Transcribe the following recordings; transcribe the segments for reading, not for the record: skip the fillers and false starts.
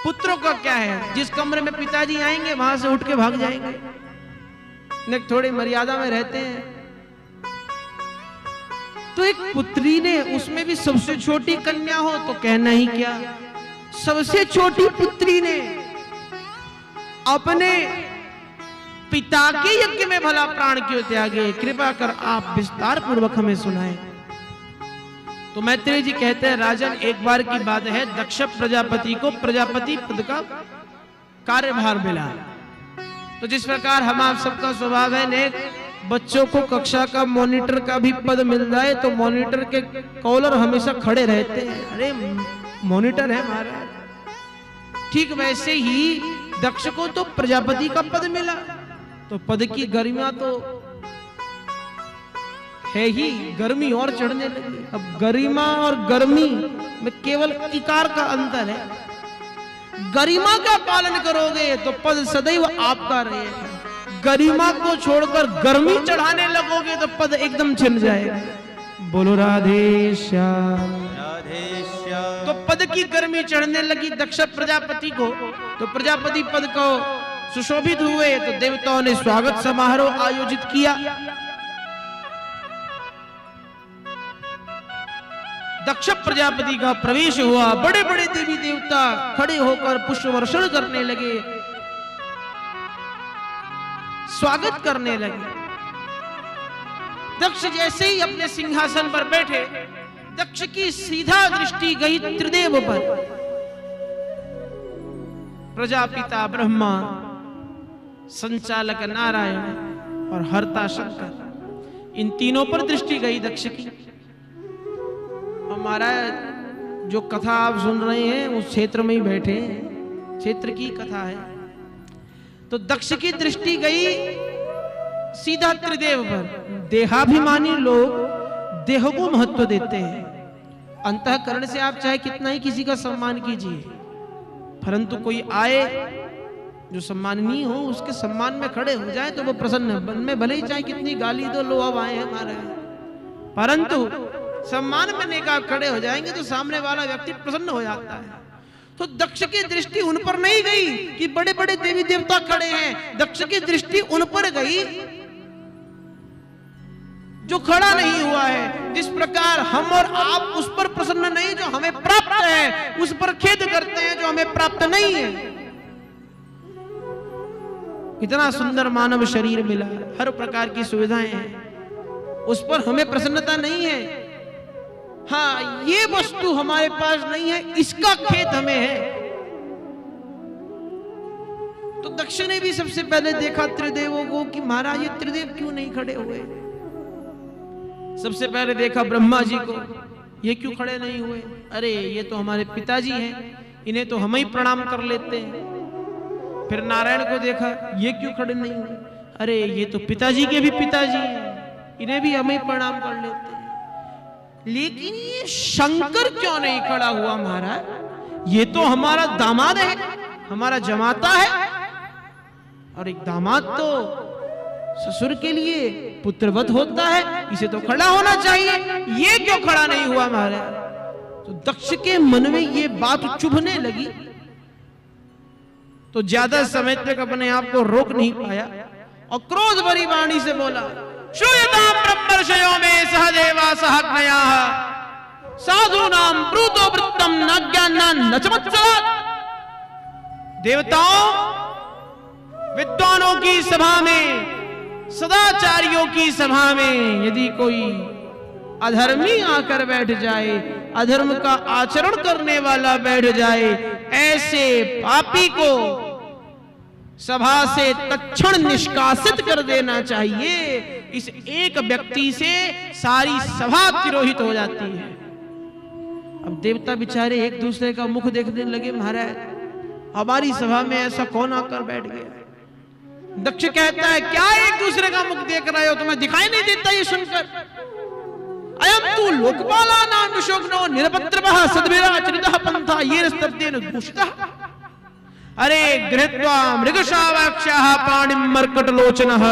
पुत्रों का क्या है, जिस कमरे में पिताजी आएंगे वहां से उठ के भाग जाएंगे, थोड़ी मर्यादा में रहते हैं। तो एक पुत्री ने, उसमें भी सबसे छोटी कन्या हो तो कहना ही क्या, सबसे छोटी पुत्री ने अपने पिता के यज्ञ में भला प्राण क्यों त्यागे, कृपा कर आप विस्तार पूर्वक हमें सुनाएं। तो मैत्रेय जी कहते हैं, राजन एक बार की बात है, दक्ष प्रजापति को प्रजापति पद का कार्यभार मिला। तो जिस प्रकार हम आप सबका स्वभाव है, नेक बच्चों को कक्षा का मॉनिटर का भी पद मिल जाए तो मॉनिटर के कॉलर हमेशा खड़े रहते हैं, अरे मॉनिटर है हमारा। ठीक वैसे ही दक्ष को तो प्रजापति का पद मिला, तो पद की गरिमा तो है ही, गर्मी और चढ़ने लगी। अब गरिमा और गर्मी में केवल इकार का अंतर है। गरिमा का पालन करोगे तो पद सदैव आपका रहेगा, गरिमा को छोड़कर गर्मी चढ़ाने लगोगे तो पद एकदम छिन जाएगा। बोलो राधे श्याम। तो पद की गर्मी चढ़ने लगी दक्ष प्रजापति को, तो प्रजापति पद को सुशोभित हुए, तो देवताओं ने स्वागत समारोह आयोजित किया। दक्ष प्रजापति का प्रवेश हुआ, बड़े बड़े देवी देवता खड़े होकर पुष्प वर्षण करने लगे, स्वागत करने लगे। दक्ष जैसे ही अपने सिंहासन पर बैठे, दक्ष की सीधा दृष्टि गई त्रिदेव पर। प्रजापिता ब्रह्मा, संचालक नारायण और हर्ता शंकर, इन तीनों पर दृष्टि गई दक्ष की। हमारा जो कथा आप सुन रहे हैं उस क्षेत्र में ही बैठे हैं, क्षेत्र की कथा है। तो दक्ष की दृष्टि गई सीधा त्रिदेव पर। देहाभिमानी लोग देह को महत्व देते हैं, अंतःकरण से आप चाहे कितना ही किसी का सम्मान कीजिए, परंतु कोई आए जो सम्माननीय हो उसके सम्मान में खड़े हो जाए तो वो प्रसन्न है। मन में भले ही चाहे कितनी गाली दो, लो अब आए हमारे, परंतु सम्मान में नेका खड़े हो जाएंगे तो सामने वाला व्यक्ति प्रसन्न हो जाता है। तो दक्ष की दृष्टि उन पर नहीं गई कि बड़े बड़े देवी देवता खड़े हैं, दक्ष की दृष्टि उन पर गई जो खड़ा नहीं हुआ है। जिस प्रकार हम और आप उस पर प्रसन्न नहीं जो हमें प्राप्त है, उस पर खेद करते हैं जो हमें प्राप्त नहीं है। इतना सुंदर मानव शरीर मिला, हर प्रकार की सुविधाएं हैं, उस पर हमें प्रसन्नता नहीं है। हाँ, ये वस्तु हमारे पास नहीं है, इसका खेद हमें है। तो दक्ष ने भी सबसे पहले देखा त्रिदेवों को कि महाराज ये त्रिदेव क्यों नहीं खड़े हुए। सबसे पहले देखा ब्रह्मा जी को, ये क्यों खड़े नहीं हुए। अरे ये तो हमारे पिताजी हैं, इन्हें तो हम ही प्रणाम कर लेते हैं। फिर नारायण को देखा, ये क्यों खड़े नहीं हुए। अरे ये तो पिताजी के भी पिताजी हैं, इन्हें भी हम ही प्रणाम कर लेते हैं। लेकिन ये शंकर क्यों नहीं खड़ा हुआ महाराज, ये तो हमारा दामाद है, हमारा जमाता है, और एक दामाद तो ससुर के लिए पुत्रवत होता है, इसे तो खड़ा होना चाहिए, ये क्यों खड़ा नहीं हुआ महाराज। तो दक्ष के मन में ये बात चुभने लगी, तो ज्यादा समय तक अपने आप को रोक नहीं पाया और क्रोध भरी वाणी से बोला, श्रूयतां ब्रह्मर्षयो में सहदेवा सहज्ञयाः साधूनां ब्रूतो वृत्तं न ज्ञानान् न च मत्सरात्। देवताओं, विद्वानों की सभा में, सदाचारियों की सभा में यदि कोई अधर्मी आकर बैठ जाए, अधर्म का आचरण करने वाला बैठ जाए, ऐसे पापी को सभा से तत्क्षण निष्कासित कर देना चाहिए। इस एक व्यक्ति से सारी सभा तिरोहित हो जाती है। अब देवता बेचारे एक दूसरे का मुख देखने लगे, महाराज हमारी सभा में ऐसा कौन आकर बैठ गया। दक्ष कहता है, क्या एक दूसरे का मुख देख रहे हो, तुम्हें दिखाई नहीं देता ये सुनकर। अयम तू लोकपालानां विशोग्नो निरपत्रवः सद्भिराचरितः पंथा येन स्तब्धेन दूषितः। अरे गृहीत्वा मृगशावाक्ष्याः पाणिं मर्कटलोचनः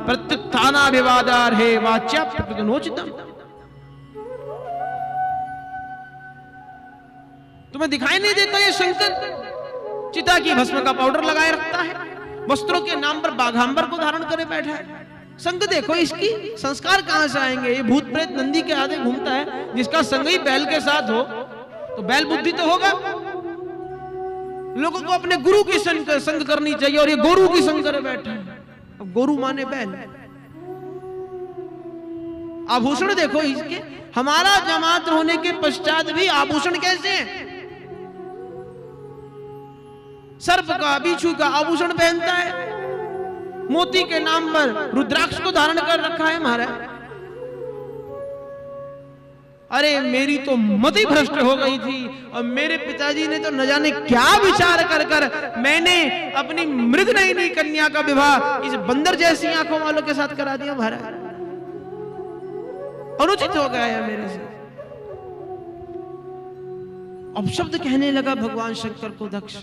प्रत्युत्थानाभिवादार्हे वाच्या प्रकृतनोचितम्। तुम्हें दिखाई नहीं देता ये शंकर, चिता की भस्म का पाउडर लगाए रखता है, वस्त्रों के नाम पर बाघांबर को धारण करे बैठा है। संग देखो इसकी, संस्कार कहां से आएंगे? ये भूत प्रेत नंदी के आगे घूमता है, जिसका संग ही बैल के साथ हो तो बैल बुद्धि तो होगा। लोगों को अपने गुरु की संग करनी चाहिए और ये गोरू की संग करे बैठा है। अब गोरू माने बैल। आभूषण देखो इसके, हमारा जमात होने के पश्चात भी आभूषण कैसे हैं? सर्प का, बिच्छू का आभूषण पहनता है, मोती के नाम पर रुद्राक्ष को धारण कर रखा है महाराज। अरे मेरी तो मति भ्रष्ट हो गई थी और मेरे पिताजी ने तो न जाने क्या विचार कर कर मैंने अपनी मृगनयनी कन्या का विवाह इस बंदर जैसी आंखों वालों के साथ करा दिया महाराज। अनुचित हो गया है मेरे से। अब शब्द कहने लगा भगवान शंकर को दक्ष।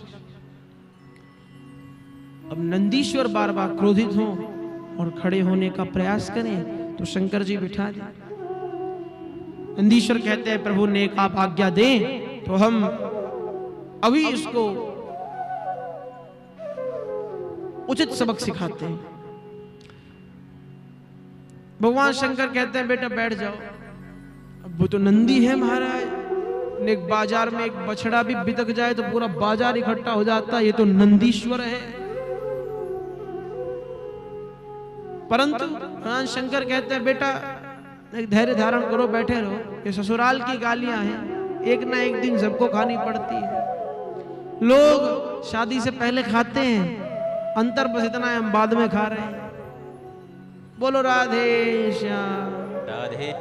अब नंदीश्वर बार बार क्रोधित हो और खड़े होने का प्रयास करें तो शंकर जी बिठा दें। नंदीश्वर कहते हैं प्रभु ने एक आप आज्ञा दें तो हम अभी इसको उचित सबक सिखाते हैं। भगवान शंकर कहते हैं बेटा बैठ जाओ। अब वो तो नंदी है महाराज, एक बाजार में एक बछड़ा भी बितक जाए तो पूरा बाजार इकट्ठा हो जाता है, ये तो नंदीश्वर है। परंतु भगवान शंकर कहते हैं बेटा एक धैर्य धारण करो, बैठे रहो। ये ससुराल की गालियां हैं, एक ना एक दिन सबको खानी पड़ती है। लोग शादी से पहले खाते हैं, अंतर बस इतना है हम बाद में खा रहे हैं। बोलो राधे श्याम। राधे।